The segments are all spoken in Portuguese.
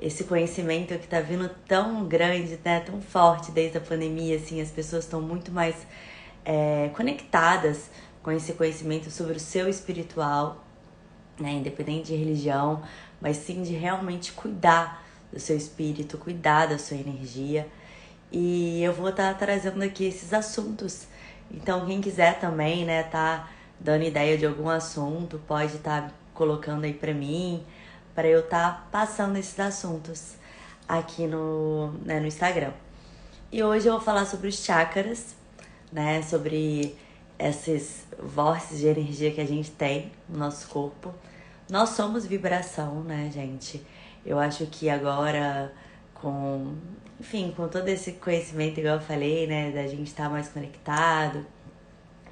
esse conhecimento que tá vindo tão grande, né, tão forte desde a pandemia, assim, as pessoas estão muito mais conectadas com esse conhecimento sobre o seu espiritual, né, independente de religião, mas sim de realmente cuidar do seu espírito, cuidar da sua energia. E eu vou estar trazendo aqui esses assuntos. Então, quem quiser também, né, tá dando ideia de algum assunto, pode estar colocando aí pra mim, para eu estar passando esses assuntos aqui no Instagram. E hoje eu vou falar sobre os chakras, né, sobre esses vórtices de energia que a gente tem no nosso corpo. Nós somos vibração, né, gente? Eu acho que agora, com todo esse conhecimento, igual eu falei, né, da gente estar mais conectado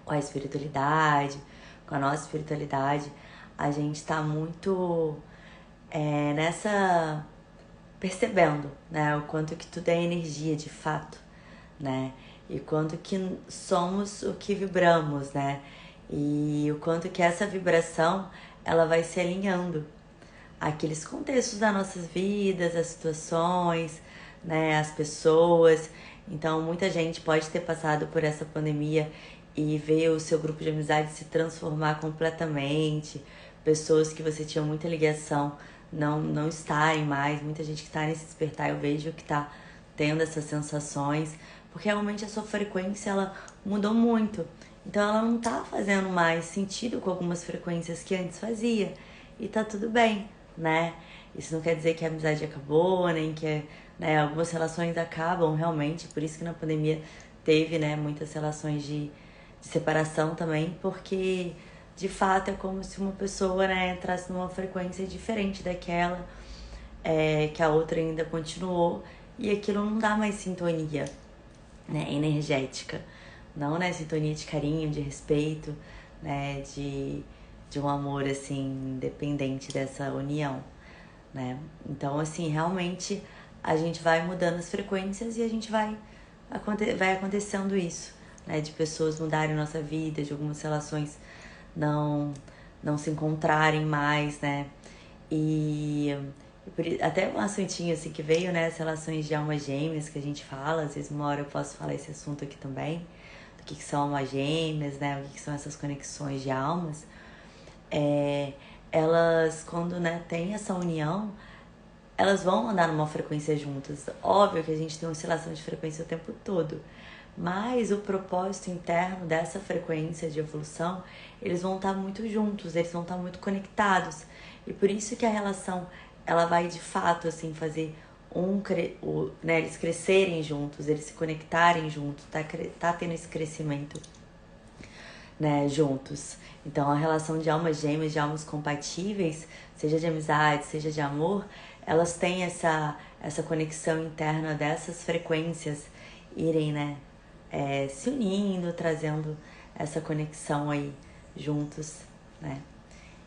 com a espiritualidade, com a nossa espiritualidade, a gente tá muito nessa percebendo, né, o quanto que tudo é energia de fato, né, e quanto que somos o que vibramos, né, e o quanto que essa vibração ela vai se alinhando àqueles contextos das nossas vidas, as situações, né, as pessoas. Então, muita gente pode ter passado por essa pandemia e ver o seu grupo de amizade se transformar completamente, pessoas que você tinha muita ligação não estarem mais, muita gente que está nesse despertar, eu vejo que está tendo essas sensações, porque realmente a sua frequência ela mudou muito. Então ela não tá fazendo mais sentido com algumas frequências que antes fazia. E tá tudo bem, né? Isso não quer dizer que a amizade acabou, nem que, né, algumas relações acabam realmente, por isso que na pandemia teve, né, muitas relações de separação também, porque de fato é como se uma pessoa, né, entrasse numa frequência diferente daquela que a outra ainda continuou, e aquilo não dá mais sintonia, né, energética, não, né, sintonia de carinho, de respeito, né, de um amor, assim, independente dessa união, né. Então, assim, realmente a gente vai mudando as frequências e a gente vai acontecendo isso, né, de pessoas mudarem nossa vida, de algumas relações não não se encontrarem mais, né. E até um assuntinho assim que veio, né, as relações de almas gêmeas que a gente fala, às vezes uma hora eu posso falar esse assunto aqui também, do que são almas gêmeas, né, o que são essas conexões de almas. Elas, quando, né, tem essa união, elas vão andar numa frequência juntas. Óbvio que a gente tem uma oscilação de frequência o tempo todo, mas o propósito interno dessa frequência de evolução, eles vão estar muito juntos, eles vão estar muito conectados. E por isso que a relação, ela vai de fato, assim, fazer né, eles crescerem juntos, eles se conectarem juntos, tá tendo esse crescimento, né, juntos. Então a relação de almas gêmeas, de almas compatíveis, seja de amizade, seja de amor, elas têm essa conexão interna dessas frequências irem, né, se unindo, trazendo essa conexão aí juntos, né.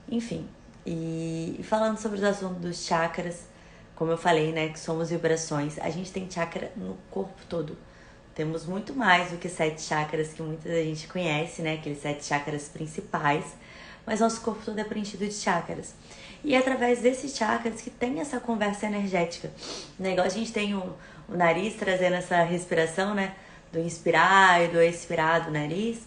Enfim, e falando sobre os assuntos dos chakras, como eu falei, né, que somos vibrações, a gente tem chakra no corpo todo. Temos muito mais do que 7 chakras que muita gente conhece, né, aqueles 7 chakras principais, mas nosso corpo todo é preenchido de chakras. E é através desses chakras que tem essa conversa energética, né, igual a gente tem o nariz trazendo essa respiração, né, do inspirar e do expirar do nariz,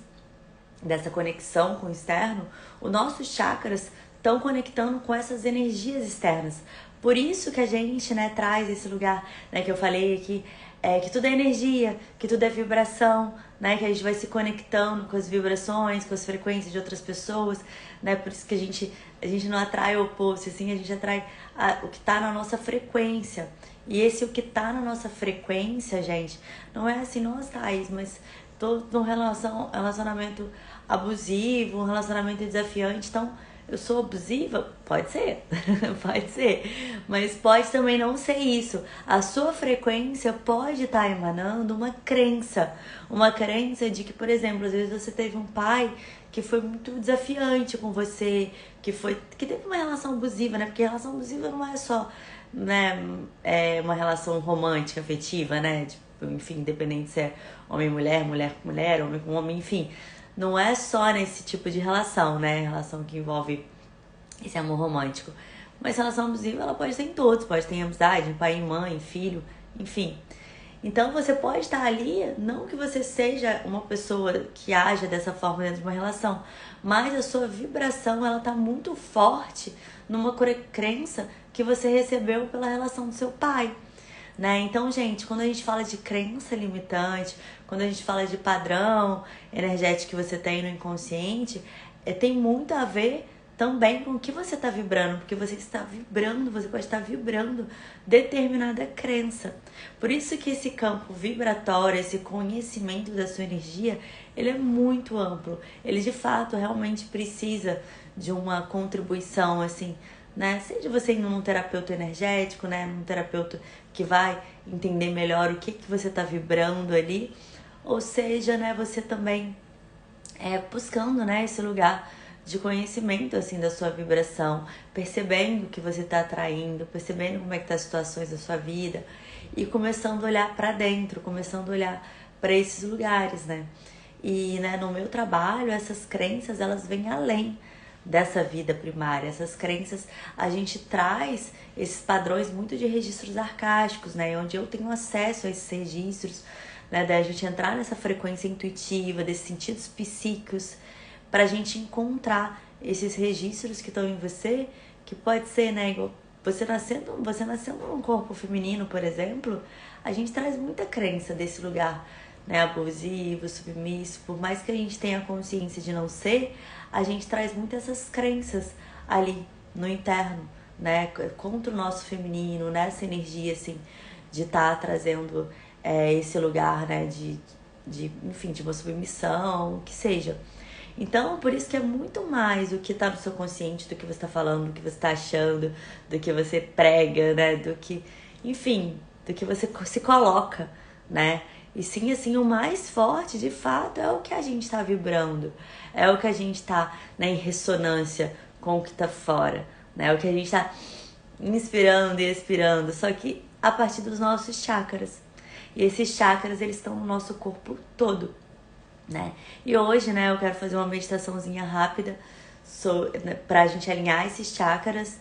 dessa conexão com o externo, os nossos chakras estão conectando com essas energias externas. Por isso que a gente, né, traz esse lugar, né, que eu falei aqui, que tudo é energia, que tudo é vibração, né, que a gente vai se conectando com as vibrações, com as frequências de outras pessoas, né, por isso que a gente não atrai o oposto, assim, a gente atrai o que tá na nossa frequência. E esse o que tá na nossa frequência, gente, não é assim, nossa, Thaís, mas tô num relacionamento abusivo, um relacionamento desafiante, então eu sou abusiva? Pode ser, pode ser, mas pode também não ser isso. A sua frequência pode estar emanando uma crença de que, por exemplo, às vezes você teve um pai que foi muito desafiante com você, que teve uma relação abusiva, né? Porque relação abusiva não é só, né, uma relação romântica, afetiva, né? Tipo, enfim, independente se é homem e mulher, mulher com mulher, homem com homem, enfim. Não é só nesse tipo de relação, né? Relação que envolve esse amor romântico. Mas relação abusiva, ela pode ter em todos. Pode ter em amizade, em pai e mãe, filho, enfim. Então você pode estar ali, não que você seja uma pessoa que haja dessa forma dentro de uma relação, mas a sua vibração, ela tá muito forte numa crença que você recebeu pela relação do seu pai, né? Então, gente, quando a gente fala de crença limitante, quando a gente fala de padrão energético que você tem no inconsciente, tem muito a ver também com o que você está vibrando, porque você está vibrando, você pode estar vibrando determinada crença. Por isso que esse campo vibratório, esse conhecimento da sua energia, ele é muito amplo. Ele de fato realmente precisa de uma contribuição, assim, né? Seja você indo num terapeuta energético, né? Num terapeuta que vai entender melhor o que você está vibrando ali, ou seja, né, você também buscando, né, esse lugar de conhecimento, assim, da sua vibração, percebendo o que você está atraindo, percebendo como é que tá as situações da sua vida e começando a olhar para dentro, começando a olhar para esses lugares, né? E, né, no meu trabalho, essas crenças, elas vêm além dessa vida primária. Essas crenças, a gente traz esses padrões muito de registros arcásticos, né? Onde eu tenho acesso a esses registros, né? Da gente entrar nessa frequência intuitiva, desses sentidos psíquicos, pra gente encontrar esses registros que estão em você, que pode ser, né, igual você nascendo num corpo feminino, por exemplo, a gente traz muita crença desse lugar, né, abusivo, submisso. Por mais que a gente tenha consciência de não ser, a gente traz muitas essas crenças ali no interno, né, contra o nosso feminino, nessa energia, assim, de estar trazendo esse lugar, né, enfim, de uma submissão, o que seja. Então, por isso que é muito mais o que tá no seu consciente do que você está falando, do que você está achando, do que você prega, né? Do que, enfim, do que você se coloca, né? E sim, assim, o mais forte, de fato, é o que a gente está vibrando. É o que a gente está, né, em ressonância com o que tá fora, né? É o que a gente está inspirando e expirando, só que a partir dos nossos chakras. E esses chakras, eles estão no nosso corpo todo, né? E hoje, né, eu quero fazer uma meditaçãozinha rápida pra gente alinhar esses chakras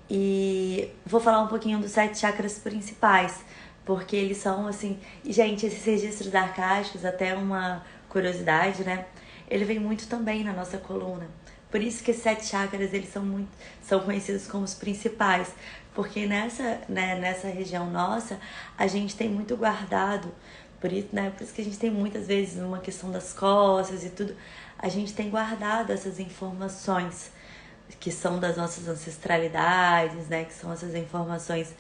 e vou falar um pouquinho dos 7 chakras principais, porque eles são assim, e gente, esses registros arcásticos, até uma curiosidade, né, ele vem muito também na nossa coluna. Por isso que esses 7 chakras, eles são conhecidos como os principais, porque nessa região nossa, a gente tem muito guardado. Por isso, né? Por isso que a gente tem muitas vezes uma questão das costas e tudo. A gente tem guardado essas informações que são das nossas ancestralidades, né? Que são essas informações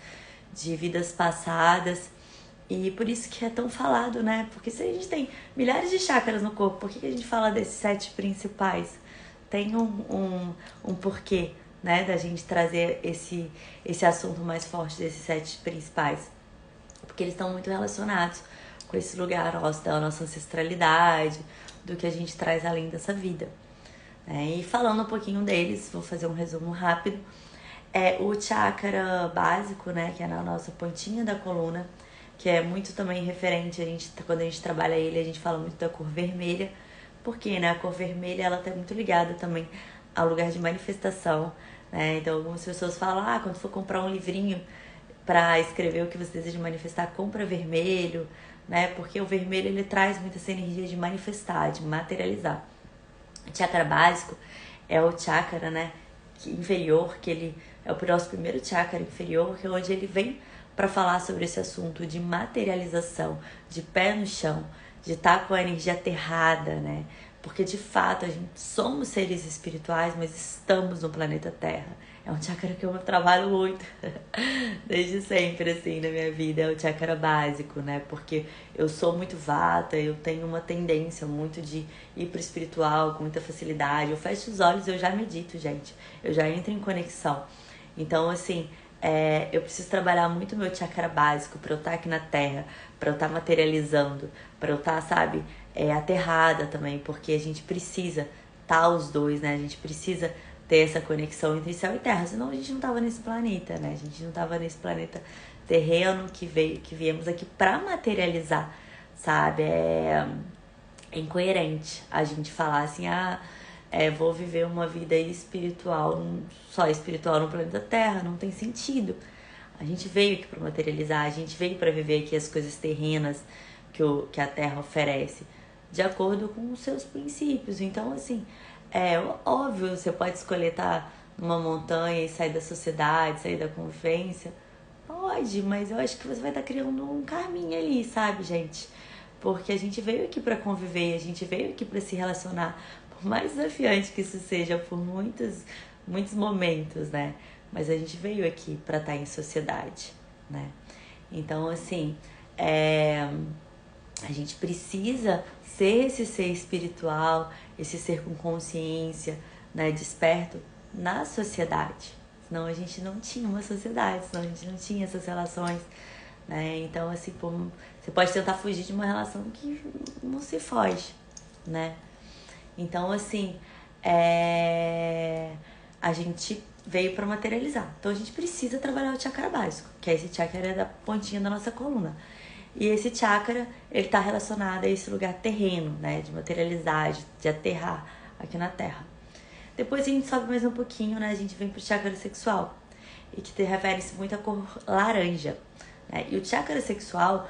de vidas passadas. E por isso que é tão falado, né? Porque se a gente tem milhares de chakras no corpo, por que a gente fala desses 7 principais? Tem um porquê, né? Da gente trazer esse assunto mais forte desses 7 principais. Porque eles estão muito relacionados com esse lugar nosso, da nossa ancestralidade, do que a gente traz além dessa vida. E falando um pouquinho deles, vou fazer um resumo rápido. O chakra básico, né, que é na nossa pontinha da coluna, que é muito também referente, quando a gente trabalha ele, a gente fala muito da cor vermelha, porque, né, a cor vermelha, ela tá muito ligada também ao lugar de manifestação, né? Então, algumas pessoas falam, quando for comprar um livrinho para escrever o que você deseja manifestar, compra vermelho, né? Porque o vermelho, ele traz muita essa energia de manifestar, de materializar. O chakra básico é o chakra, né, inferior, que ele é o nosso primeiro chakra inferior, que é onde ele vem para falar sobre esse assunto de materialização, de pé no chão, de estar com a energia aterrada, né? Porque de fato a gente somos seres espirituais, mas estamos no planeta Terra. É um chakra que eu trabalho muito, desde sempre, assim, na minha vida. É o chakra básico, né? Porque eu sou muito vata, eu tenho uma tendência muito de ir pro espiritual com muita facilidade. Eu fecho os olhos, eu já medito, gente. Eu já entro em conexão. Então, assim, eu preciso trabalhar muito meu chakra básico pra eu estar aqui na Terra, pra eu estar materializando, pra eu estar, sabe, aterrada também, porque a gente precisa estar os dois, né? A gente precisa ter essa conexão entre céu e terra, senão a gente não tava nesse planeta, né? A gente não tava nesse planeta terreno que viemos aqui pra materializar, sabe? É incoerente a gente falar assim, vou viver uma vida espiritual, só espiritual no planeta Terra, não tem sentido. A gente veio aqui para materializar, a gente veio para viver aqui as coisas terrenas que a Terra oferece, de acordo com os seus princípios. Então, assim, é óbvio, você pode escolher estar numa montanha e sair da sociedade, sair da convivência. Pode, mas eu acho que você vai estar criando um caminho ali, sabe, gente? Porque a gente veio aqui para conviver, a gente veio aqui para se relacionar, por mais desafiante que isso seja, por muitos momentos, né? Mas a gente veio aqui para estar em sociedade, né? Então, assim, a gente precisa ser esse ser espiritual, esse ser com consciência, né, desperto na sociedade. Senão a gente não tinha uma sociedade, senão a gente não tinha essas relações, né? Então, assim, você pode tentar fugir de uma relação que não se foge, né? Então, assim, a gente veio para materializar. Então, a gente precisa trabalhar o chakra básico, que é esse chakra da pontinha da nossa coluna. E esse chakra, ele está relacionado a esse lugar terreno, né? De materializar, de aterrar aqui na Terra. Depois a gente sobe mais um pouquinho, né? A gente vem pro chakra sexual, e que refere-se muito à cor laranja, né? E o chakra sexual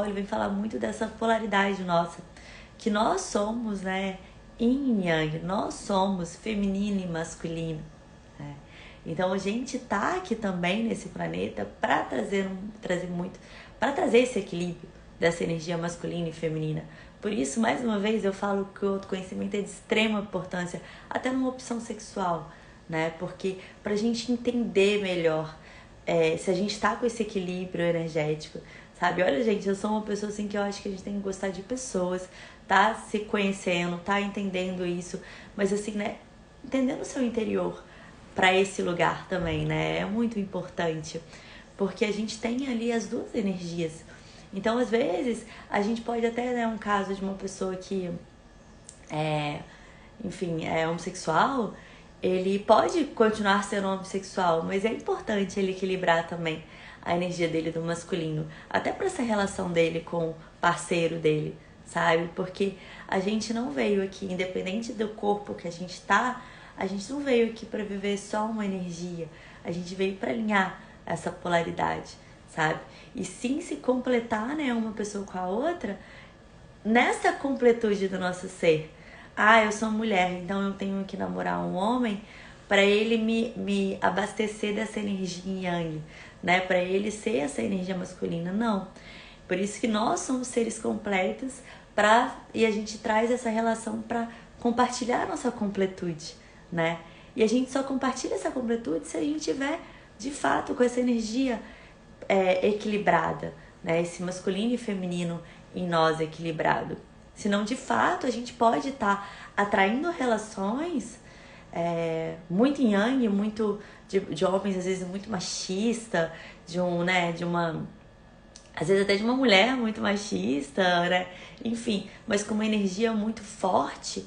ele vem falar muito dessa polaridade nossa, que nós somos, né, yin e yang, nós somos feminino e masculino, né? Então a gente tá aqui também nesse planeta para trazer esse equilíbrio dessa energia masculina e feminina. Por isso, mais uma vez, eu falo que o autoconhecimento é de extrema importância, até numa opção sexual, né? Porque pra gente entender melhor se a gente tá com esse equilíbrio energético, sabe? Olha, gente, eu sou uma pessoa assim que eu acho que a gente tem que gostar de pessoas, tá se conhecendo, tá entendendo isso, mas assim, né? Entendendo o seu interior para esse lugar também, né? É muito importante, porque a gente tem ali as duas energias. Então, às vezes, a gente pode até, né, um caso de uma pessoa que é homossexual, ele pode continuar sendo homossexual, mas é importante ele equilibrar também a energia dele do masculino, até para essa relação dele com o parceiro dele, sabe? Porque a gente não veio aqui, independente do corpo que a gente tá, a gente não veio aqui para viver só uma energia, a gente veio para alinhar essa polaridade, sabe? E sim se completar, né, uma pessoa com a outra nessa completude do nosso ser. Eu sou mulher, então eu tenho que namorar um homem para ele me abastecer dessa energia yang, né? Para ele ser essa energia masculina. Não. Por isso que nós somos seres completos e a gente traz essa relação para compartilhar a nossa completude, né? E a gente só compartilha essa completude se a gente tiver, de fato, com essa energia equilibrada, né? Esse masculino e feminino em nós equilibrado. Senão, de fato, a gente pode estar atraindo relações muito yang, muito de homens, às vezes, muito machista, às vezes até de uma mulher muito machista, né? Enfim, mas com uma energia muito forte,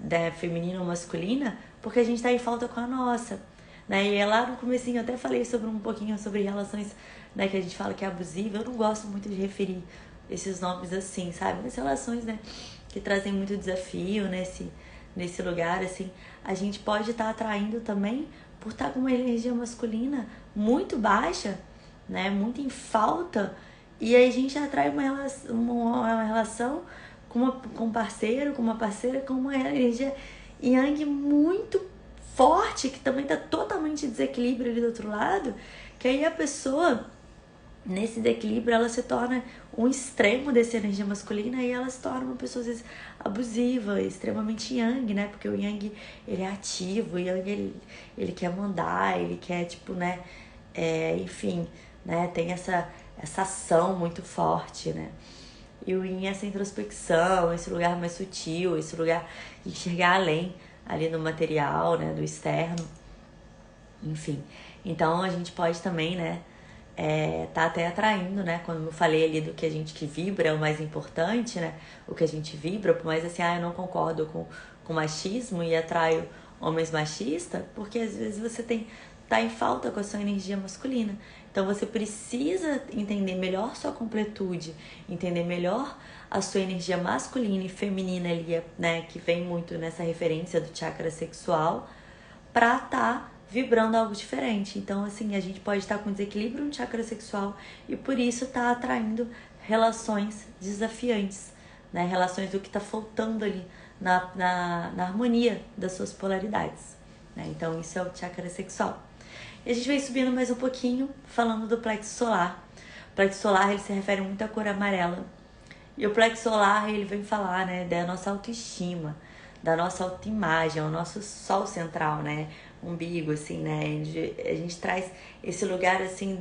né, feminina ou masculina, porque a gente está em falta com a nossa, né? E lá no comecinho eu até falei um pouquinho sobre relações, né, que a gente fala que é abusiva. Eu não gosto muito de referir esses nomes assim, sabe? Mas relações, né, que trazem muito desafio nesse lugar, assim, a gente pode estar atraindo também por estar com uma energia masculina muito baixa, né, muito em falta, e aí a gente atrai uma relação com um parceiro, com uma parceira, com uma energia yang muito forte, que também tá totalmente em desequilíbrio ali do outro lado, que aí a pessoa, nesse desequilíbrio, ela se torna um extremo dessa energia masculina e ela se torna uma pessoa, às vezes, abusiva, extremamente yang, né? Porque o yang, ele é ativo, o yang, ele quer mandar, ele quer, tipo, né? Enfim, né? Tem essa ação muito forte, né? E o yin é essa introspecção, esse lugar mais sutil, esse lugar de enxergar além ali no material, né? Do externo. Enfim, então a gente pode também, né? Tá até atraindo, né? Quando eu falei ali do que a gente que vibra é o mais importante, né? O que a gente vibra, mas assim, eu não concordo com machismo e atraio homens machistas, porque às vezes você tá em falta com a sua energia masculina. Então você precisa entender melhor sua completude, entender melhor a sua energia masculina e feminina ali, né, que vem muito nessa referência do chakra sexual, pra tá vibrando algo diferente. Então, assim, a gente pode estar com desequilíbrio no chakra sexual e por isso tá atraindo relações desafiantes, né? Relações do que tá faltando ali na harmonia das suas polaridades, né? Então, isso é o chakra sexual. E a gente vai subindo mais um pouquinho, falando do plexo solar. O plexo solar, ele se refere muito à cor amarela. E o plexo solar, ele vem falar, né, da nossa autoestima, da nossa autoimagem, é o nosso sol central, né, umbigo, assim, né, a gente traz esse lugar, assim,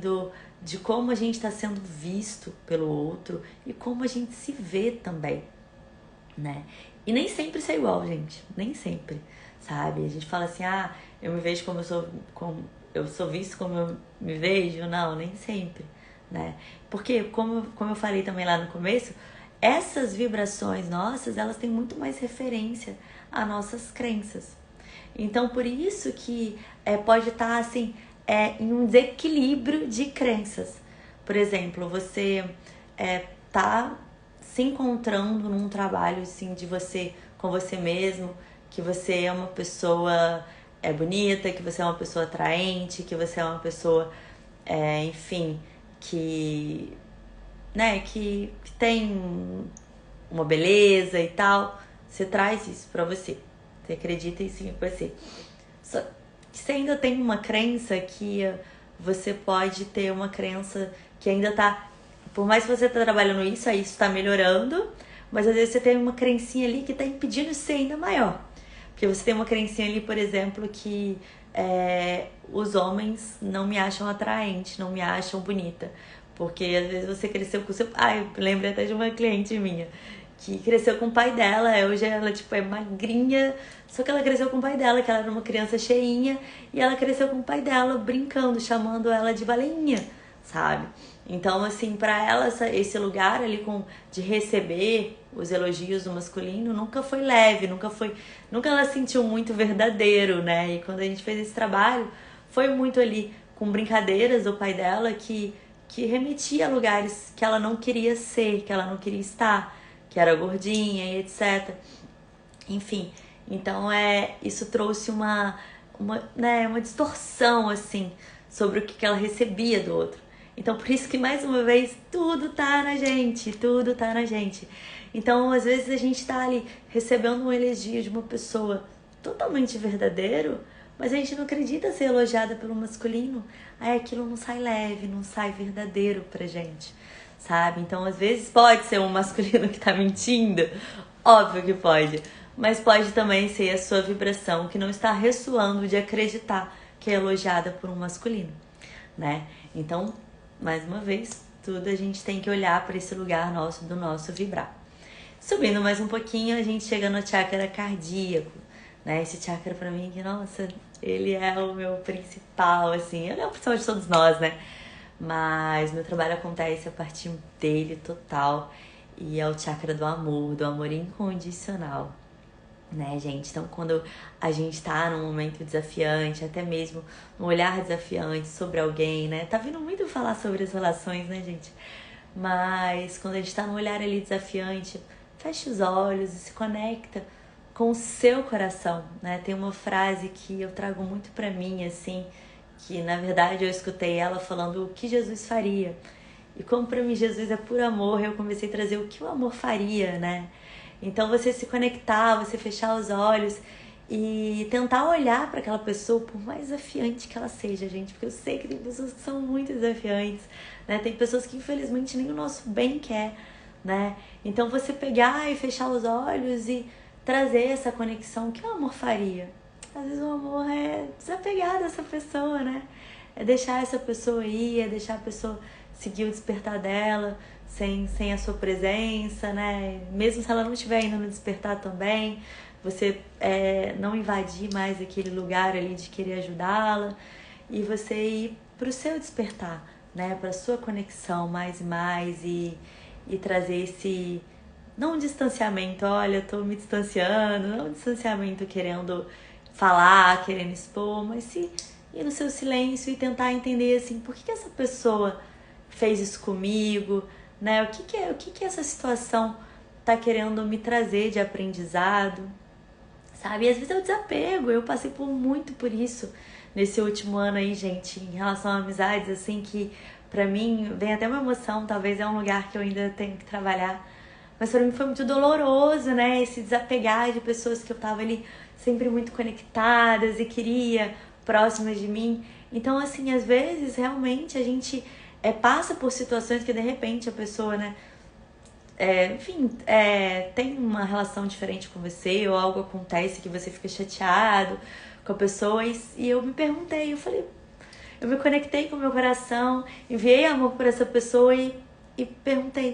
de como a gente está sendo visto pelo outro e como a gente se vê também, né. E nem sempre isso é igual, gente, nem sempre, sabe? A gente fala assim, eu me vejo como eu sou visto como eu me vejo, não, nem sempre, né? Porque, como eu falei também lá no começo, essas vibrações nossas, elas têm muito mais referência a nossas crenças. Então, por isso que pode estar, assim, em um desequilíbrio de crenças. Por exemplo, você tá se encontrando num trabalho, assim, de você com você mesmo, que você é uma pessoa bonita, que você é uma pessoa atraente, que você é uma pessoa, enfim, que, né, que tem uma beleza e tal. Você traz isso pra você. Você acredita isso em você. Só que você ainda tem uma crença que você pode ter uma crença que ainda tá... Por mais que você tá trabalhando isso, aí isso tá melhorando, mas às vezes você tem uma crencinha ali que tá impedindo de ser ainda maior. Porque você tem uma crencinha ali, por exemplo, que os homens não me acham atraente, não me acham bonita. Porque às vezes você cresceu com o seu... eu lembro até de uma cliente minha que cresceu com o pai dela. Hoje ela, tipo, é magrinha, só que ela cresceu com o pai dela, que ela era uma criança cheinha, e ela cresceu com o pai dela brincando, chamando ela de baleinha, sabe? Então, assim, pra ela, esse lugar ali de receber os elogios do masculino nunca foi leve, nunca ela sentiu muito verdadeiro, né? E quando a gente fez esse trabalho, foi muito ali com brincadeiras do pai dela que remetia a lugares que ela não queria ser, que ela não queria estar, que era gordinha e etc. Enfim, então isso trouxe uma distorção, assim, sobre o que ela recebia do outro. Então, por isso que, mais uma vez, tudo tá na gente, tudo tá na gente. Então, às vezes, a gente tá ali recebendo um elogio de uma pessoa totalmente verdadeiro, mas a gente não acredita ser elogiada pelo masculino. Aí aquilo não sai leve, não sai verdadeiro pra gente, sabe? Então, às vezes, pode ser um masculino que tá mentindo, óbvio que pode, mas pode também ser a sua vibração que não está ressoando de acreditar que é elogiada por um masculino, né? Então, mais uma vez, tudo a gente tem que olhar para esse lugar do nosso vibrar. Subindo mais um pouquinho, a gente chega no chakra cardíaco, né? Esse chakra pra mim, que, nossa, ele é o meu principal, assim, ele é o principal de todos nós, né? Mas meu trabalho acontece a partir dele total, e é o chakra do amor incondicional, né, gente? Então, quando a gente tá num momento desafiante, até mesmo um olhar desafiante sobre alguém, né? Tá vindo muito falar sobre as relações, né, gente? Mas quando a gente tá num olhar ali desafiante, fecha os olhos e se conecta com o seu coração, né? Tem uma frase que eu trago muito pra mim, assim, que na verdade eu escutei ela falando o que Jesus faria. E como pra mim Jesus é puro amor, eu comecei a trazer o que o amor faria, né? Então você se conectar, você fechar os olhos e tentar olhar para aquela pessoa, por mais desafiante que ela seja, gente. Porque eu sei que tem pessoas que são muito desafiantes, né? Tem pessoas que infelizmente nem o nosso bem quer, né? Então você pegar e fechar os olhos e trazer essa conexão, que o amor faria? Às vezes o amor é desapegar dessa pessoa, né? É deixar essa pessoa ir, é deixar a pessoa seguir o despertar dela, sem a sua presença, né? Mesmo se ela não estiver indo no despertar também, você não invadir mais aquele lugar ali de querer ajudá-la e você ir pro seu despertar, né? Pra sua conexão mais e mais e trazer esse... Não um distanciamento, olha, eu tô me distanciando, não um distanciamento querendo falar, querendo expor, mas se ir no seu silêncio e tentar entender assim, por que essa pessoa fez isso comigo, né? O que que essa situação tá querendo me trazer de aprendizado, sabe? E às vezes é o desapego, eu passei muito por isso nesse último ano aí, gente, em relação a amizades, assim, que pra mim vem até uma emoção, talvez é um lugar que eu ainda tenho que trabalhar, mas pra mim foi muito doloroso, né? Esse desapegar de pessoas que eu tava ali sempre muito conectadas e queria próximas de mim. Então, assim, às vezes realmente a gente passa por situações que de repente a pessoa, né, enfim, tem uma relação diferente com você, ou algo acontece que você fica chateado com a pessoa, e eu me perguntei, eu falei, eu me conectei com o meu coração, enviei amor para essa pessoa e perguntei,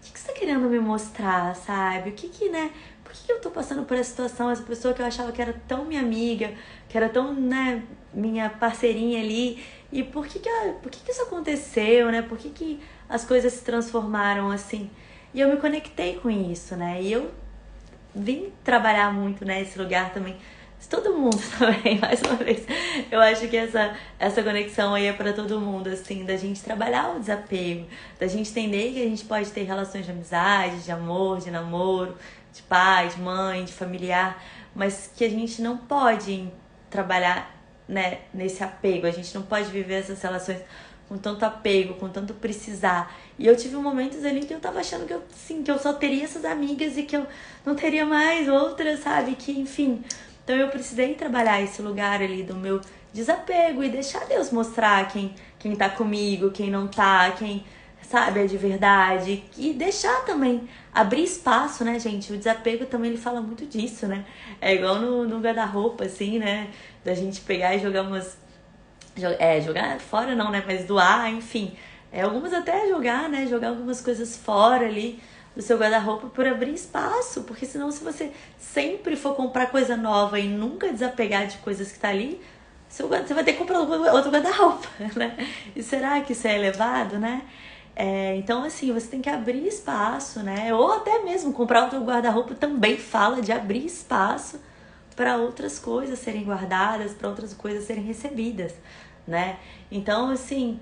o que você tá querendo me mostrar, sabe? O que que, né? Por que eu tô passando por essa situação? Essa pessoa que eu achava que era tão minha amiga, que era tão, né, minha parceirinha ali, e por que isso aconteceu, né? Por que que as coisas se transformaram assim? E eu me conectei com isso, né? E eu vim trabalhar muito nesse lugar também. Todo mundo também, mais uma vez. Eu acho que essa conexão aí é pra todo mundo, assim, da gente trabalhar o desapego, da gente entender que a gente pode ter relações de amizade, de amor, de namoro, de pai, de mãe, de familiar, mas que a gente não pode trabalhar, né, nesse apego, a gente não pode viver essas relações com tanto apego, com tanto precisar. E eu tive momentos ali que eu tava achando que que eu só teria essas amigas e que eu não teria mais outras, sabe? Que, enfim. Então eu precisei trabalhar esse lugar ali do meu desapego e deixar Deus mostrar quem tá comigo, quem não tá, quem, sabe, é de verdade. E deixar também, abrir espaço, né, gente? O desapego também, ele fala muito disso, né? É igual no guarda-roupa, assim, né? Da gente pegar e jogar jogar fora não, né? Mas doar, enfim. Algumas até jogar, né? Jogar algumas coisas fora ali do seu guarda-roupa por abrir espaço. Porque senão, se você sempre for comprar coisa nova e nunca desapegar de coisas que tá ali, você vai ter que comprar outro guarda-roupa, né? E será que isso é elevado, né? Então, assim, você tem que abrir espaço, né? Ou até mesmo comprar outro guarda-roupa também fala de abrir espaço para outras coisas serem guardadas, para outras coisas serem recebidas, né? Então, assim,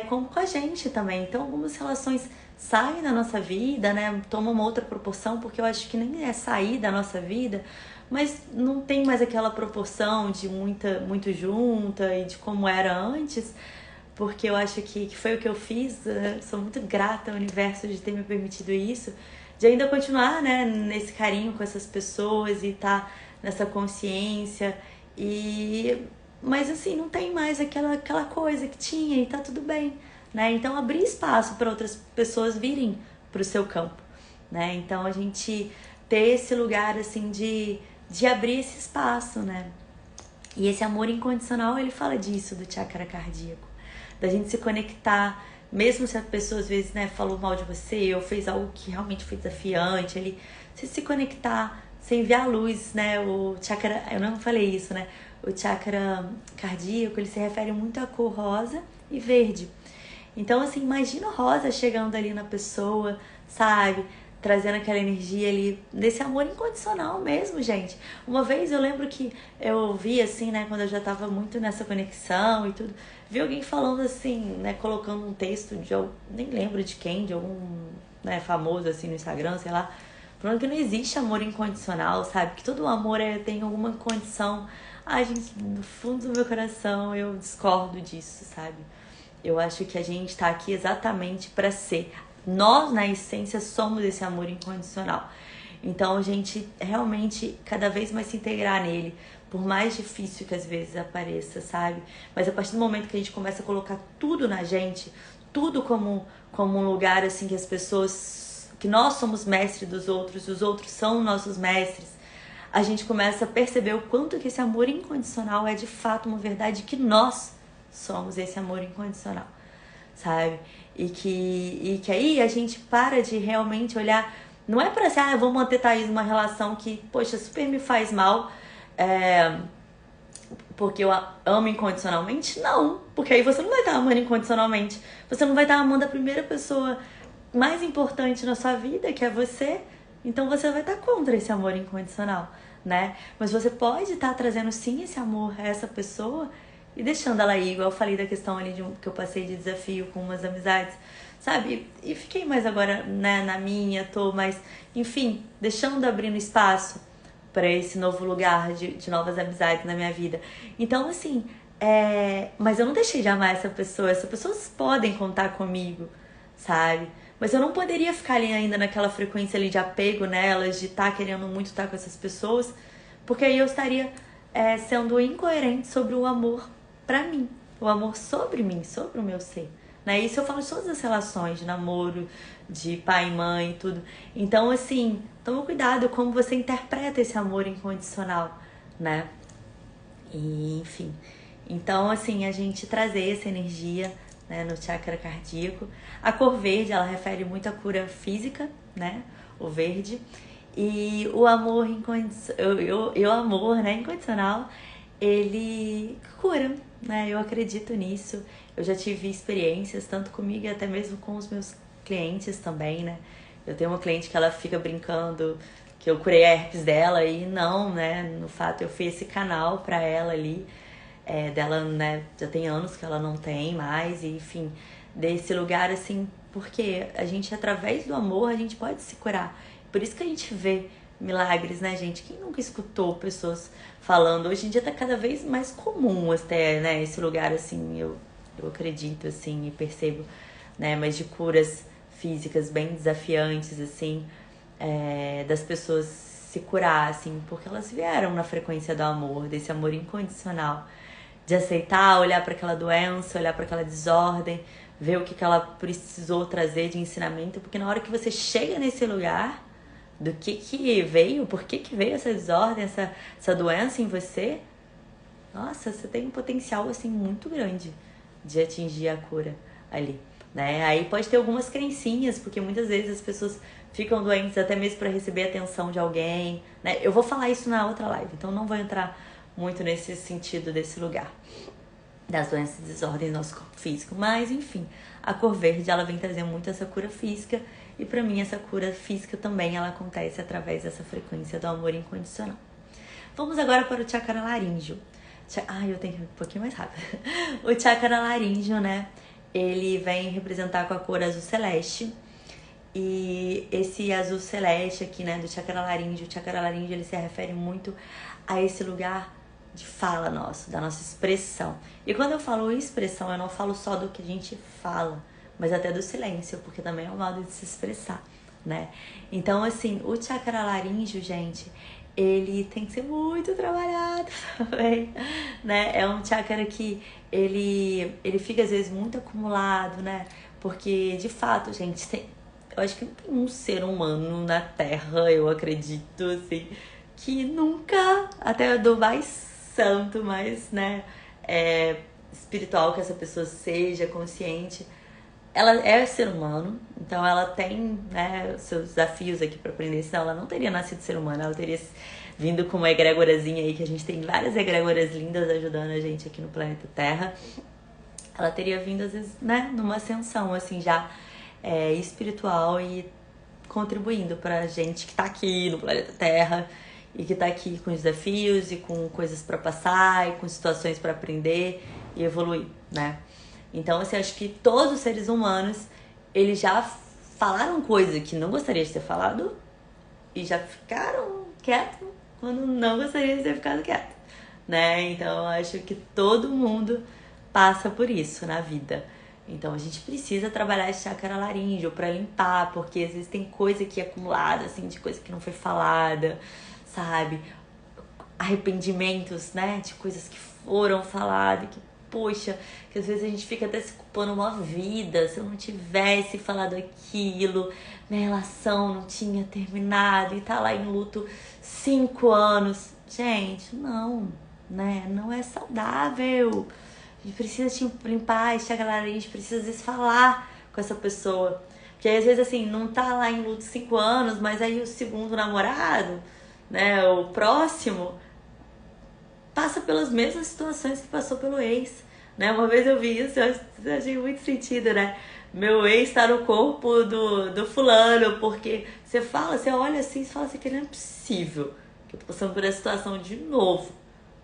como com a gente também. Então, algumas relações saem da nossa vida, né? Tomam uma outra proporção, porque eu acho que nem é sair da nossa vida, mas não tem mais aquela proporção de muito junta e de como era antes, porque eu acho que foi o que eu fiz. Sou muito grata ao universo de ter me permitido isso, de ainda continuar, né, nesse carinho com essas pessoas e tá nessa consciência, mas assim, não tem mais aquela coisa que tinha e tá tudo bem, né? Então abrir espaço para outras pessoas virem pro seu campo, né? Então a gente ter esse lugar assim de abrir esse espaço, né? E esse amor incondicional, ele fala disso, do chakra cardíaco, da gente se conectar, mesmo se a pessoa às vezes, né, falou mal de você ou fez algo que realmente foi desafiante, você se conectar, você enviar luz, né? O chakra, eu não falei isso, né? O chakra cardíaco, ele se refere muito à cor rosa e verde. Então, assim, imagina o rosa chegando ali na pessoa, sabe? Trazendo aquela energia ali, desse amor incondicional mesmo, gente. Uma vez eu lembro que eu ouvi, assim, né, quando eu já tava muito nessa conexão e tudo, vi alguém falando assim, né, colocando um texto nem lembro de quem, de algum, né, famoso, assim, no Instagram, sei lá, falando que não existe amor incondicional, sabe? Que todo amor tem alguma condição. Ai, gente, no fundo do meu coração eu discordo disso, sabe? Eu acho que a gente tá aqui exatamente para ser. Nós, na essência, somos esse amor incondicional. Então, a gente realmente cada vez mais se integrar nele, por mais difícil que às vezes apareça, sabe? Mas a partir do momento que a gente começa a colocar tudo na gente, tudo como um lugar assim que as pessoas, que nós somos mestres dos outros, os outros são nossos mestres, a gente começa a perceber o quanto que esse amor incondicional é de fato uma verdade, que nós somos esse amor incondicional, sabe? E que aí a gente para de realmente olhar, não é pra ser, eu vou manter Thaís numa relação que, poxa, super me faz mal, porque eu amo incondicionalmente. Não, porque aí você não vai estar amando incondicionalmente, você não vai estar amando a primeira pessoa mais importante na sua vida, que é você. Então você vai estar contra esse amor incondicional, né? Mas você pode estar trazendo sim esse amor a essa pessoa e deixando ela ir, igual eu falei da questão ali que eu passei de desafio com umas amizades, sabe? E fiquei mais agora, né, na minha, tô mais, enfim, deixando, abrindo espaço para esse novo lugar de novas amizades na minha vida. Então, assim, mas eu não deixei de amar essa pessoa. Essas pessoas podem contar comigo, sabe? Mas eu não poderia ficar ali ainda naquela frequência ali de apego nelas, de estar querendo muito estar com essas pessoas, porque aí eu estaria sendo incoerente sobre o amor pra mim, o amor sobre mim, sobre o meu ser. Né? Isso eu falo de todas as relações, de namoro, de pai e mãe e tudo. Então, assim, toma cuidado como você interpreta esse amor incondicional, né? E, enfim. Então, assim, a gente trazer essa energia, né, no chakra cardíaco. A cor verde, ela refere muito à cura física, né? O verde. E o amor incondicional, amor, né, incondicional, ele cura, né? Eu acredito nisso. Eu já tive experiências, tanto comigo e até mesmo com os meus clientes também, né? Eu tenho uma cliente que ela fica brincando que eu curei a herpes dela e não, né? No fato, eu fiz esse canal pra ela ali, dela, né? Já tem anos que ela não tem mais, e enfim, desse lugar assim, porque a gente, através do amor, a gente pode se curar. Por isso que a gente vê milagres, né, gente? Quem nunca escutou pessoas falando? Hoje em dia tá cada vez mais comum até, né? Esse lugar, assim, eu acredito, assim, e percebo, né? Mas de curas físicas bem desafiantes, assim, das pessoas se curar, assim, porque elas vieram na frequência do amor, desse amor incondicional, de aceitar, olhar para aquela doença, olhar para aquela desordem, ver o que ela precisou trazer de ensinamento, porque na hora que você chega nesse lugar do que veio, por que veio essa desordem, essa doença em você, nossa, você tem um potencial, assim, muito grande de atingir a cura ali, né? Aí pode ter algumas crencinhas, porque muitas vezes as pessoas ficam doentes até mesmo para receber a atenção de alguém, né? Eu vou falar isso na outra live, então não vou entrar muito nesse sentido desse lugar das doenças e desordens do nosso corpo físico, mas enfim, a cor verde, ela vem trazer muito essa cura física, e pra mim essa cura física também ela acontece através dessa frequência do amor incondicional. Vamos agora para o chakra laríngeo. Eu tenho que ir um pouquinho mais rápido. O chakra laríngeo, né, ele vem representar com a cor azul celeste, e esse azul celeste aqui, né, do chakra laríngeo, o chakra laríngeo, ele se refere muito a esse lugar de fala nosso, da nossa expressão. E quando eu falo expressão, eu não falo só do que a gente fala, mas até do silêncio, porque também é um modo de se expressar, né? Então, assim, o chakra laríngeo, gente, ele tem que ser muito trabalhado também, né? É um chakra que ele fica, às vezes, muito acumulado, né? Porque, de fato, gente, eu acho que não tem um ser humano na Terra, eu acredito, assim, que nunca, até do mais santo, mais, né, espiritual que essa pessoa seja, consciente, ela é ser humano, então ela tem, né, seus desafios aqui para aprender, senão ela não teria nascido ser humano, ela teria vindo com uma egregorazinha aí, que a gente tem várias egregoras lindas ajudando a gente aqui no planeta Terra. Ela teria vindo, às vezes, né, numa ascensão, assim, já espiritual, e contribuindo pra gente que tá aqui no planeta Terra, e que tá aqui com desafios e com coisas para passar e com situações para aprender e evoluir, né? Então, assim, acho que todos os seres humanos, eles já falaram coisa que não gostaria de ter falado e já ficaram quietos quando não gostaria de ter ficado quieto, né? Então, acho que todo mundo passa por isso na vida. Então, a gente precisa trabalhar esse chakra laríngeo para limpar, porque às vezes tem coisa aqui acumulada, assim, de coisa que não foi falada, sabe? Arrependimentos, né? De coisas que foram faladas, que, poxa, que às vezes a gente fica até se culpando uma vida. Se eu não tivesse falado aquilo, minha relação não tinha terminado, e tá lá em luto 5 anos. Gente, não, né? Não é saudável. A gente precisa limpar esse chakra laríngeo, a gente precisa às vezes falar com essa pessoa. Porque às vezes assim, não tá lá em luto 5 anos, mas aí o segundo namorado, né, o próximo, passa pelas mesmas situações que passou pelo ex, né? Uma vez eu vi isso, eu achei muito sentido, né? Meu ex tá no corpo do fulano, porque você olha assim, você fala assim, que não é possível que eu tô passando por essa situação de novo,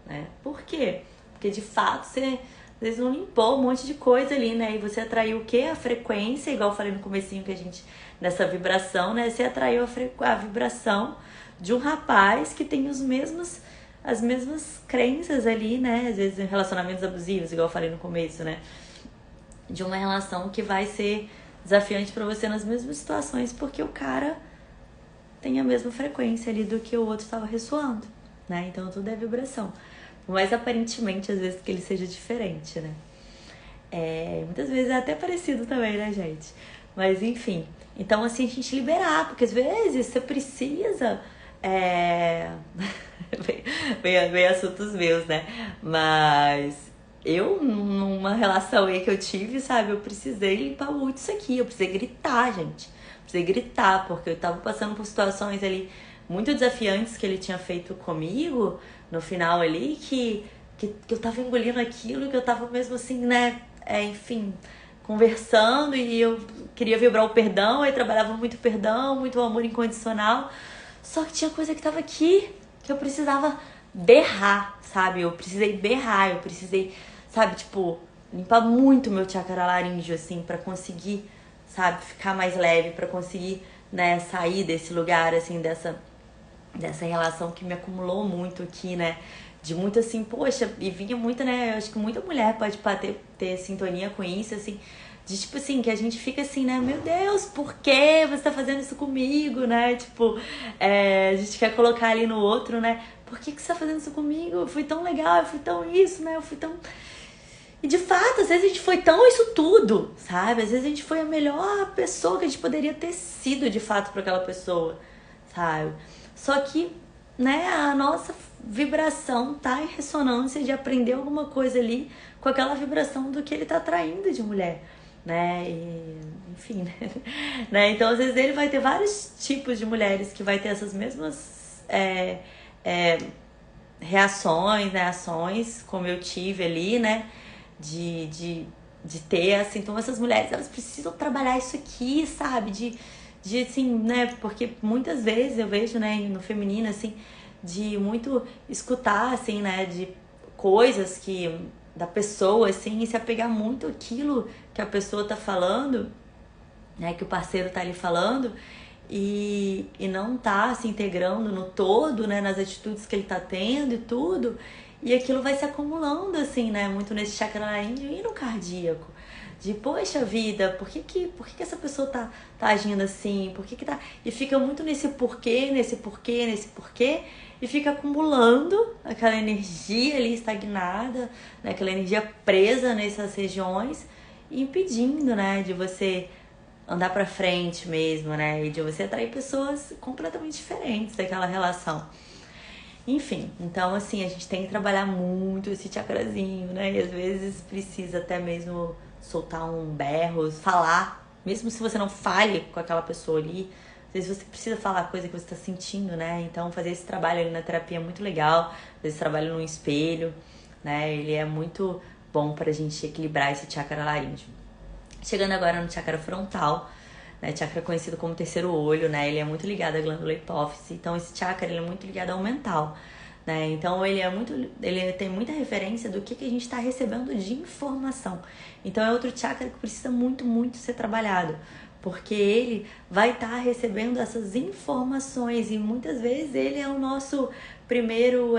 né? Por quê? Porque Porque de fato você às vezes não limpou um monte de coisa ali, né? E você atraiu o quê? A frequência, igual eu falei no comecinho que a gente, nessa vibração, né? Você atraiu a vibração de um rapaz que tem as mesmas crenças ali, né? Às vezes em relacionamentos abusivos, igual eu falei no começo, né? De uma relação que vai ser desafiante pra você nas mesmas situações, porque o cara tem a mesma frequência ali do que o outro estava ressoando, né? Então tudo é vibração. Mas aparentemente, às vezes, que ele seja diferente, né? Muitas vezes é até parecido também, né, gente? Mas enfim. Então, assim, a gente liberar, porque às vezes você precisa. Bem assuntos meus, né? Mas eu, numa relação aí que eu tive, sabe, eu precisei limpar muito isso aqui. Eu precisei gritar, gente. Precisei gritar, porque eu tava passando por situações ali muito desafiantes que ele tinha feito comigo no final ali, que eu tava engolindo aquilo, que eu tava mesmo assim, né? Enfim, conversando, e eu queria vibrar o perdão, aí trabalhava muito perdão, muito amor incondicional. Só que tinha coisa que tava aqui que eu precisava berrar, sabe? Eu precisei berrar, eu precisei, sabe, tipo, limpar muito meu chakra laríngeo, assim, pra conseguir, sabe, ficar mais leve, pra conseguir, né, sair desse lugar, assim, dessa relação que me acumulou muito aqui, né? De muito assim, poxa, e vinha muito, né? Eu acho que muita mulher pode ter sintonia com isso, assim, de tipo assim, que a gente fica assim, né? Meu Deus, por que você tá fazendo isso comigo, né? Tipo, a gente quer colocar ali no outro, né? Por que você tá fazendo isso comigo? Eu fui tão legal, eu fui tão isso, né? Eu fui tão. E de fato, às vezes a gente foi tão isso tudo, sabe? Às vezes a gente foi a melhor pessoa que a gente poderia ter sido de fato para aquela pessoa, sabe? Só que, né, a nossa vibração tá em ressonância de aprender alguma coisa ali com aquela vibração do que ele tá atraindo de mulher, né? E, enfim, né? Então, às vezes ele vai ter vários tipos de mulheres que vai ter essas mesmas reações, né, ações, como eu tive ali, né? De ter, assim, então essas mulheres, elas precisam trabalhar isso aqui, sabe? De assim, né, porque muitas vezes eu vejo, né, no feminino, assim, de muito escutar, assim, né, de coisas que, da pessoa, assim, e se apegar muito àquilo que a pessoa tá falando, né, que o parceiro tá ali falando, e não tá se integrando no todo, né, nas atitudes que ele tá tendo e tudo, e aquilo vai se acumulando, assim, né, muito nesse chakra laríngeo e no cardíaco. De, poxa vida, por que essa pessoa tá agindo assim? Por que tá... E fica muito nesse porquê, e fica acumulando aquela energia ali estagnada, né, aquela energia presa nessas regiões, e impedindo, né, de você andar pra frente mesmo, né? E de você atrair pessoas completamente diferentes daquela relação. Enfim, então assim, a gente tem que trabalhar muito esse chakrazinho, né? E às vezes precisa até mesmo soltar um berro, falar, mesmo se você não fale com aquela pessoa ali, às vezes você precisa falar a coisa que você tá sentindo, né? Então fazer esse trabalho ali na terapia é muito legal, fazer esse trabalho no espelho, né? Ele é muito bom pra gente equilibrar esse chakra laríngeo. Chegando agora no chakra frontal, né, chakra conhecido como terceiro olho, né, ele é muito ligado à glândula hipófise, então esse chakra ele é muito ligado ao mental, né, então ele tem muita referência do que a gente está recebendo de informação, então é outro chakra que precisa muito, muito ser trabalhado, porque ele vai estar recebendo essas informações e muitas vezes ele é o nosso primeiro,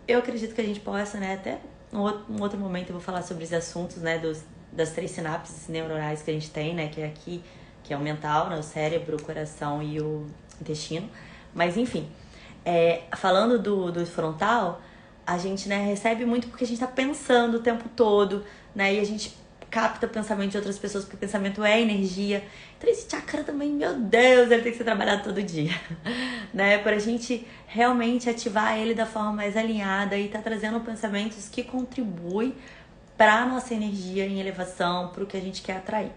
eu acredito que a gente possa, né, até um outro momento eu vou falar sobre os assuntos, né, das 3 sinapses neuronais que a gente tem, né, que é aqui, que é o mental, né, o cérebro, o coração e o intestino. Mas enfim, falando do frontal, a gente, né, recebe muito porque a gente tá pensando o tempo todo, né, e a gente capta o pensamento de outras pessoas, porque o pensamento é energia. Então esse chakra também, meu Deus, ele tem que ser trabalhado todo dia, né, pra gente realmente ativar ele da forma mais alinhada e tá trazendo pensamentos que contribuem para a nossa energia em elevação, para o que a gente quer atrair,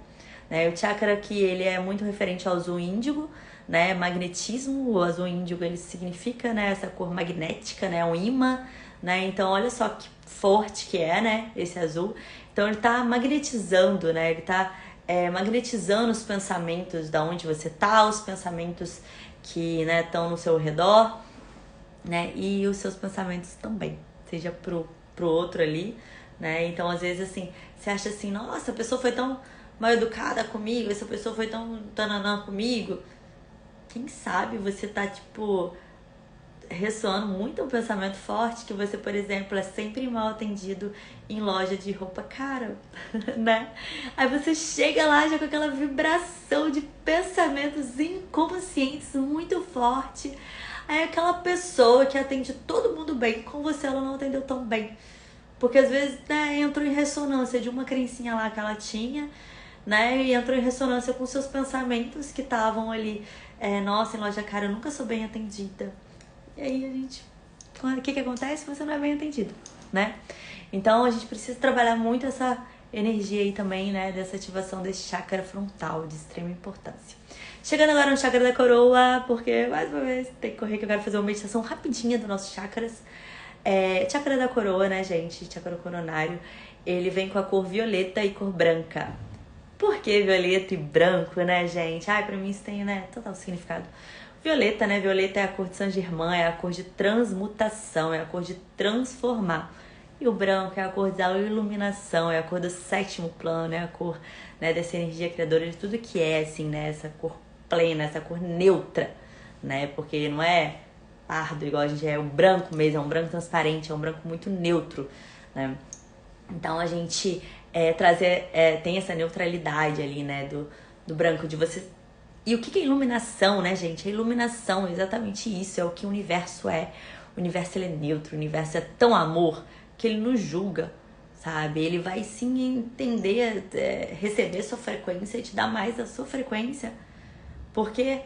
né? O chakra aqui, ele é muito referente ao azul índigo, né? Magnetismo, o azul índigo, ele significa, né, essa cor magnética, né, um imã, né? Então, olha só que forte que é, né, esse azul. Então, ele tá magnetizando, né? Ele tá magnetizando os pensamentos da onde você tá, os pensamentos que, né, estão no seu redor, né? E os seus pensamentos também, seja pro pro outro ali, né? Então, às vezes, assim, você acha assim, nossa, a pessoa foi tão mal educada comigo, essa pessoa foi tão tananã comigo. Quem sabe você tá, tipo, ressoando muito um pensamento forte que você, por exemplo, é sempre mal atendido em loja de roupa cara, né? Aí você chega lá já com aquela vibração de pensamentos inconscientes muito forte. Aí aquela pessoa que atende todo mundo bem, com você ela não atendeu tão bem. Porque às vezes, né, entrou em ressonância de uma crencinha lá que ela tinha, né? E entrou em ressonância com seus pensamentos que estavam ali. Nossa, em loja cara eu nunca sou bem atendida. E aí a gente... O que acontece? Você não é bem atendido, né? Então a gente precisa trabalhar muito essa energia aí também, né? Dessa ativação desse chakra frontal de extrema importância. Chegando agora no chakra da coroa, porque mais uma vez tem que correr que eu quero fazer uma meditação rapidinha dos nossos chakras. Chakra da coroa, né, gente? Chakra coronário. Ele vem com a cor violeta e cor branca. Por que violeta e branco, né, gente? Ai, pra mim isso tem, né, total significado. Violeta, né? Violeta é a cor de Saint-Germain, é a cor de transmutação, é a cor de transformar. E o branco é a cor da iluminação, é a cor do sétimo plano, é a cor, né, dessa energia criadora de tudo que é, assim, né? Essa cor plena, essa cor neutra, né? Porque não é pardo igual a gente é o branco mesmo, é um branco transparente, é um branco muito neutro, né? Então a gente tem essa neutralidade ali, né? Do branco, de você... E o que é iluminação, né, gente? A iluminação é exatamente isso, é o que o universo é. O universo, ele é neutro, o universo é tão amor que ele nos julga, sabe? Ele vai sim entender, receber sua frequência e te dar mais da sua frequência. Porque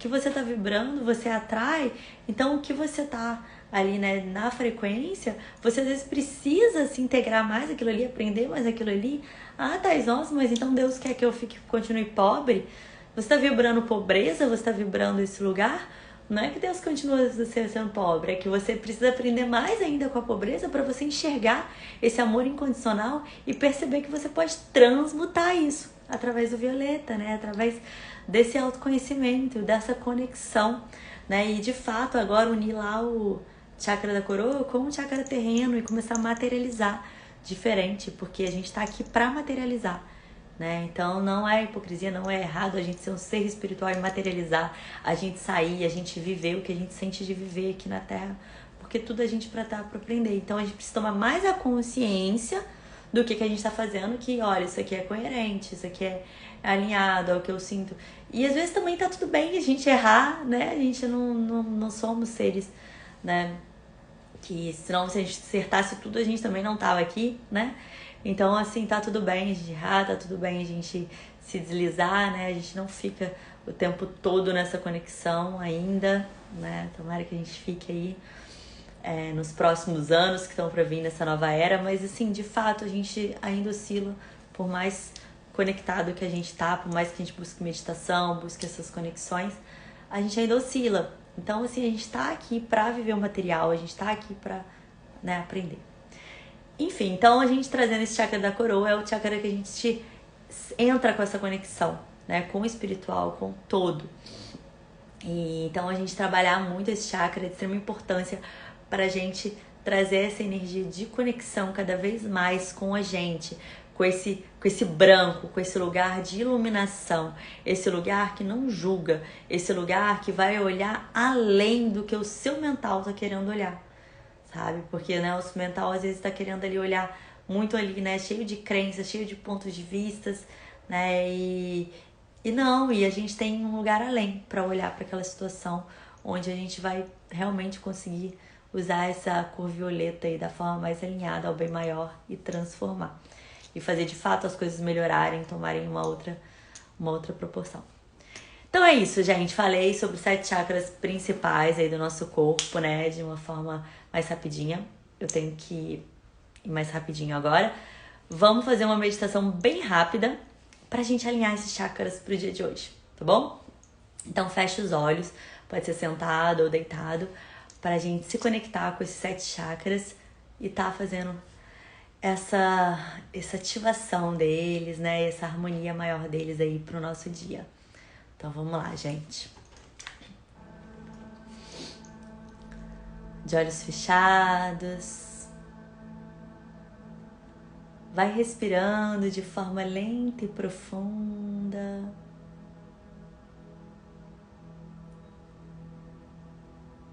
você tá vibrando, você atrai. Então, o que você tá ali, né, na frequência, você às vezes precisa se integrar mais aquilo ali, aprender mais aquilo ali. Ah, Thais, nossa, mas então Deus quer que eu continue pobre? Você tá vibrando pobreza? Você tá vibrando esse lugar? Não é que Deus continua sendo pobre, é que você precisa aprender mais ainda com a pobreza para você enxergar esse amor incondicional e perceber que você pode transmutar isso através do violeta, né? Através desse autoconhecimento, dessa conexão, né? E de fato agora unir lá o chakra da coroa com o chakra terreno e começar a materializar diferente, porque a gente está aqui para materializar. Né? Então não é hipocrisia, não é errado a gente ser um ser espiritual e materializar, a gente sair, a gente viver o que a gente sente de viver aqui na Terra, porque tudo a gente para aprender. Então a gente precisa tomar mais a consciência do que a gente está fazendo, que olha, isso aqui é coerente, isso aqui é alinhado ao que eu sinto. E às vezes também tá tudo bem a gente errar, né? A gente não somos seres, né? Que senão se a gente acertasse tudo a gente também não tava aqui, né? Então, assim, tá tudo bem a gente errar, tá tudo bem a gente se deslizar, né? A gente não fica o tempo todo nessa conexão ainda, né? Tomara que a gente fique aí nos próximos anos que estão pra vir nessa nova era. Mas, assim, de fato, a gente ainda oscila, por mais conectado que a gente tá, por mais que a gente busque meditação, busque essas conexões, a gente ainda oscila. Então, assim, a gente tá aqui pra viver o material, a gente tá aqui pra, né, aprender. Enfim, então a gente trazendo esse chakra da coroa é o chakra que a gente entra com essa conexão, né, com o espiritual, com o todo. E então a gente trabalhar muito esse chakra é de extrema importância para a gente trazer essa energia de conexão cada vez mais com a gente, com esse branco, com esse lugar de iluminação, esse lugar que não julga, esse lugar que vai olhar além do que o seu mental tá querendo olhar. Sabe? Porque, né, o mental às vezes está querendo ali olhar muito ali, né, cheio de crenças, cheio de pontos de vistas, né, e a gente tem um lugar além para olhar para aquela situação onde a gente vai realmente conseguir usar essa cor violeta aí da forma mais alinhada ao bem maior e transformar e fazer de fato as coisas melhorarem, tomarem uma outra proporção. Então é isso, gente. Falei sobre os 7 chakras principais aí do nosso corpo, né? De uma forma mais rapidinha. Eu tenho que ir mais rapidinho agora. Vamos fazer uma meditação bem rápida pra gente alinhar esses chakras pro dia de hoje, tá bom? Então fecha os olhos, pode ser sentado ou deitado, pra gente se conectar com esses 7 chakras e tá fazendo essa ativação deles, né? Essa harmonia maior deles aí pro nosso dia. Então vamos lá, gente. De olhos fechados. Vai respirando de forma lenta e profunda.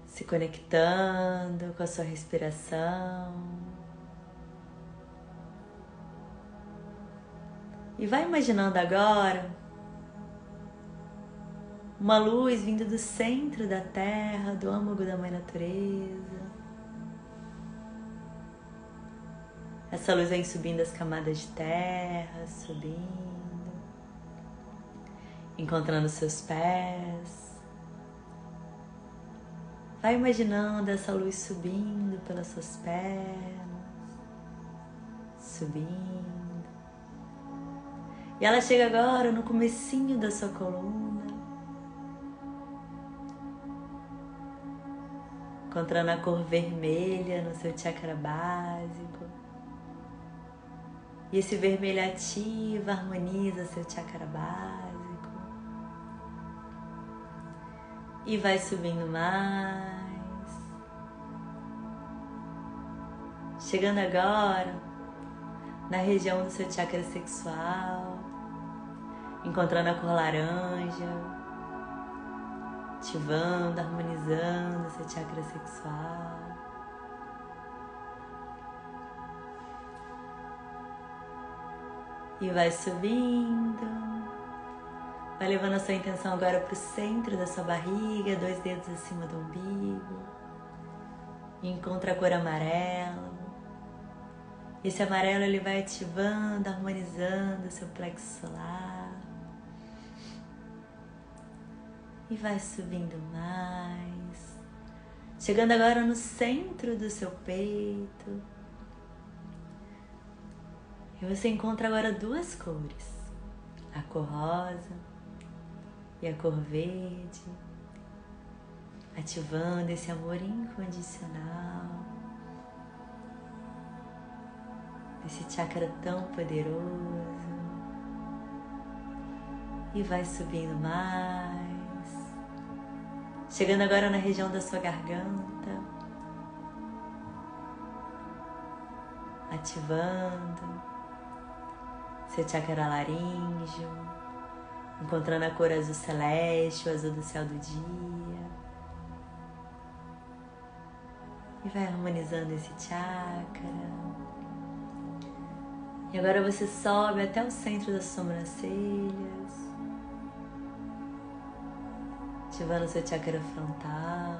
Se conectando com a sua respiração. E vai imaginando agora uma luz vindo do centro da Terra, do âmago da Mãe Natureza. Essa luz vem subindo as camadas de terra, subindo, encontrando seus pés. Vai imaginando essa luz subindo pelas suas pernas, subindo. E ela chega agora no comecinho da sua coluna, encontrando a cor vermelha no seu chakra básico. E esse vermelho ativa, harmoniza seu chakra básico. E vai subindo mais. Chegando agora na região do seu chakra sexual, encontrando a cor laranja, ativando, harmonizando seu chakra sexual. E vai subindo, vai levando a sua intenção agora para o centro da sua barriga, 2 dedos acima do umbigo. E encontra a cor amarela. Esse amarelo ele vai ativando, harmonizando o seu plexo solar. E vai subindo mais. Chegando agora no centro do seu peito. E você encontra agora 2 cores, a cor rosa e a cor verde, ativando esse amor incondicional, esse chakra tão poderoso. E vai subindo mais, chegando agora na região da sua garganta, ativando seu chakra laríngeo, encontrando a cor azul celeste, o azul do céu do dia. E vai harmonizando esse chakra. E agora você sobe até o centro das sobrancelhas, ativando seu chakra frontal,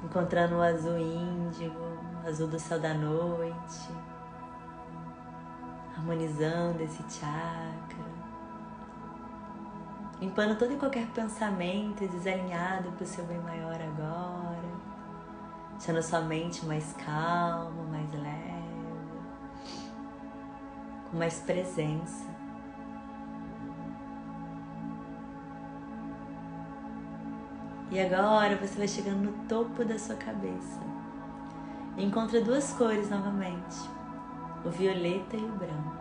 encontrando o azul índigo, azul do céu da noite, harmonizando esse chakra, limpando todo e qualquer pensamento desalinhado para o seu bem maior agora, deixando a sua mente mais calma, mais leve, com mais presença. E agora você vai chegando no topo da sua cabeça. E encontra 2 cores novamente, o violeta e o branco.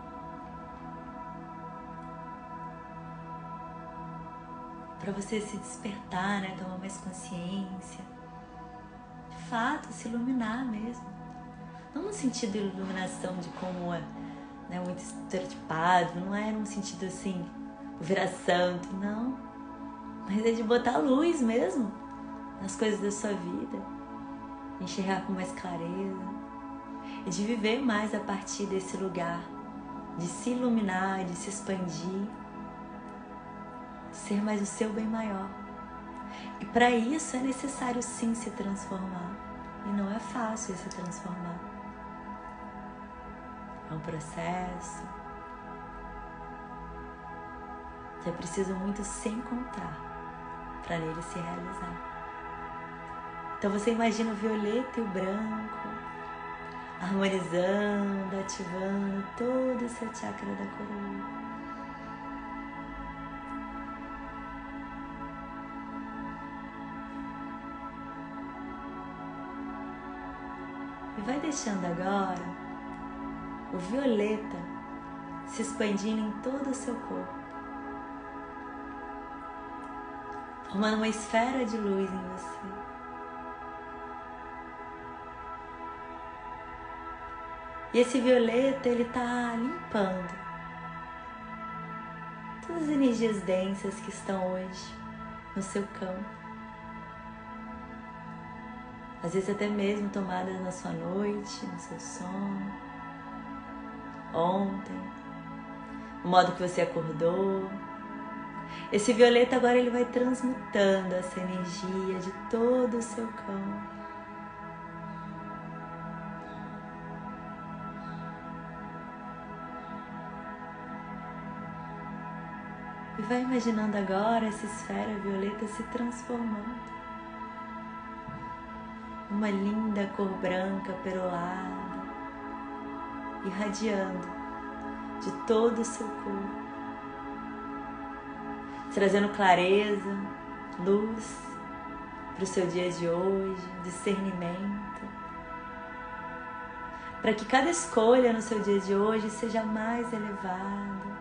Para você se despertar, né? Tomar mais consciência. De fato, se iluminar mesmo. Não no sentido de iluminação de como é, né, muito estereotipado, não é num sentido assim, virar santo, não. Mas é de botar luz mesmo nas coisas da sua vida. Enxergar com mais clareza e de viver mais a partir desse lugar, de se iluminar, de se expandir, ser mais o seu bem maior. E para isso é necessário sim se transformar, e não é fácil se transformar. É um processo que é preciso muito se encontrar para nele se realizar. Então você imagina o violeta e o branco harmonizando, ativando todo o seu chakra da coroa. E vai deixando agora o violeta se expandindo em todo o seu corpo, formando uma esfera de luz em você. E esse violeta, ele tá limpando todas as energias densas que estão hoje no seu campo. Às vezes até mesmo tomadas na sua noite, no seu sono, ontem, o modo que você acordou. Esse violeta agora ele vai transmutando essa energia de todo o seu campo. E vai imaginando agora essa esfera violeta se transformando. Uma linda cor branca perolada, irradiando de todo o seu corpo, trazendo clareza, luz para o seu dia de hoje, discernimento, para que cada escolha no seu dia de hoje seja mais elevada,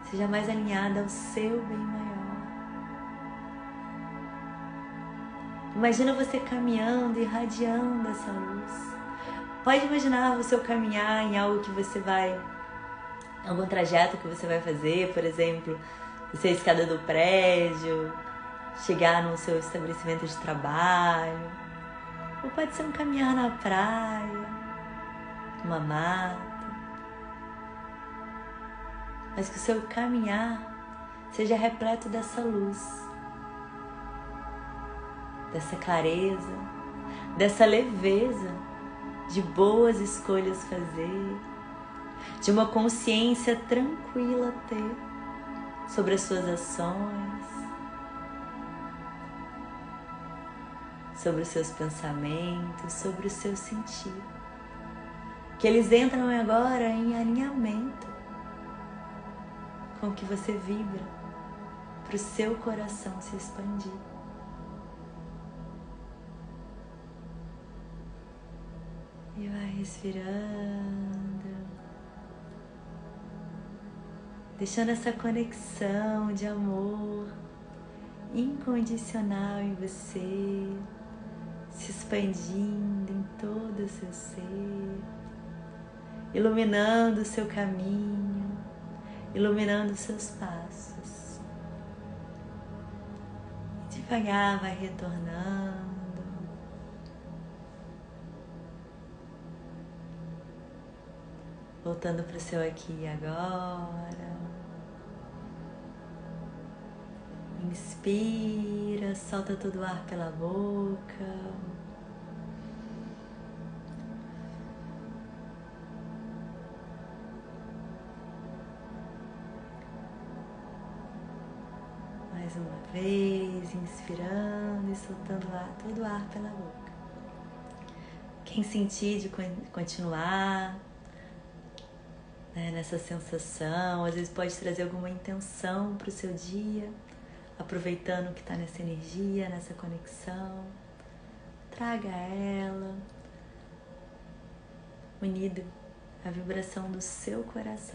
seja mais alinhada ao seu bem maior. Imagina você caminhando, irradiando essa luz. Pode imaginar o seu caminhar em algo que você vai, algum trajeto que você vai fazer, por exemplo, descer a escada do prédio, chegar no seu estabelecimento de trabalho, ou pode ser um caminhar na praia, numa mata, mas que o seu caminhar seja repleto dessa luz, dessa clareza, dessa leveza de boas escolhas fazer, de uma consciência tranquila ter sobre as suas ações, sobre os seus pensamentos, sobre o seu sentir. Que eles entram agora em alinhamento com o que você vibra, para o seu coração se expandir. E vai respirando, deixando essa conexão de amor incondicional em você, se expandindo em todo o seu ser, iluminando o seu caminho, iluminando os seus passos. Devagar vai retornando, voltando para o seu aqui e agora. Inspira, solta todo o ar pela boca. Mais uma vez, inspirando e soltando todo o ar pela boca. Quem sentir de continuar nessa sensação, às vezes pode trazer alguma intenção para o seu dia, aproveitando que está nessa energia, nessa conexão. Traga ela, unido à vibração do seu coração.